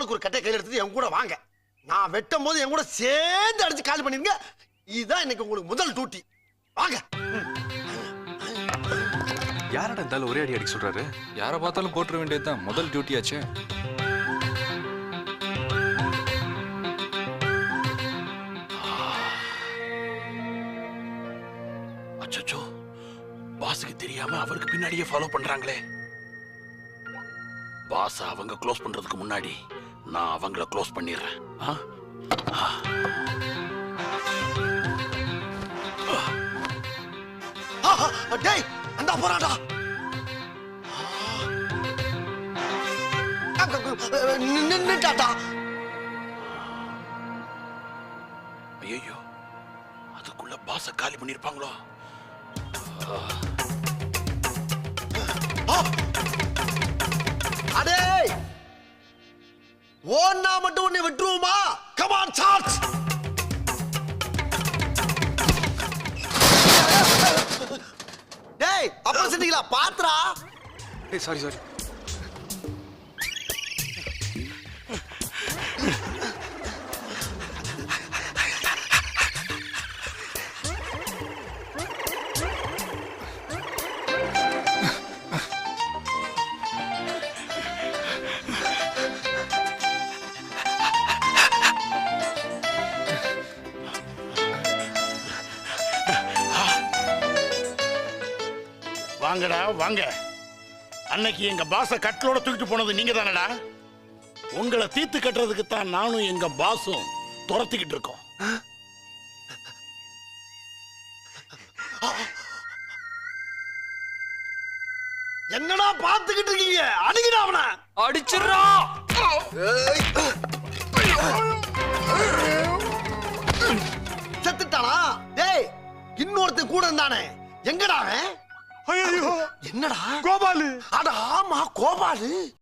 ஆளுக்கு ஒரு கட்டை கையில் எடுத்துட்டு என் கூட வாங்க. நான் வெட்டும் போது என் கூட சேர்ந்து அடிச்சு காலி பண்ணிருங்க. இதுதான் இன்னைக்கு உங்களுக்கு முதல் டியூட்டி. வாங்க. யாரடா இருந்தாலும் ஒரே அடி அடிக்க சொல்றாரு? யாரை பார்த்தாலும் போட்டுற வேண்டியதுதான், முதல் டியூட்டி ஆச்சு. அச்சோ, பாஸுக்கு தெரியாம அவருக்கு பின்னாடியே ஃபாலோ பண்றாங்களே. பாஸ் அவங்க க்ளோஸ் பண்றதுக்கு முன்னாடி நான் அவங்கள க்ளோஸ் பண்ணிடுறேன். டேய் அந்த போறாடா. நின்னுட்டாடா. ஐயோ, அதுக்குள்ள பாஸ காலி பண்ணிருப்பாங்களோ? அடே ஓன்னா மட்டும் உன்னை விட்டுருவோமா? Come on charge. டேய் அப்புறம் செஞ்சீங்களா? பாத்ரா. ஏய் சாரி சாரி. வாங்கடா வாங்க. அன்னைக்கு எங்க பாஸ கட்டலோட தூக்கிட்டு போனது நீங்க தானடா? உங்களை தீர்த்து கட்டுறதுக்கு தான் நானும் எங்க பாஸும் துரத்திக்கிட்டு இருக்கோம். என்னடா பாத்துக்கிட்டு இருக்கீங்க? அடிங்கடா அவன. அடிச்சிடுறோம். செத்துட்டானா? டேய் இன்னொருத்தன் கூட இருந்தானே, எங்கடா அவன்? ஐயோ என்னடா? கோபாலு. அட ஆமா கோபாலு.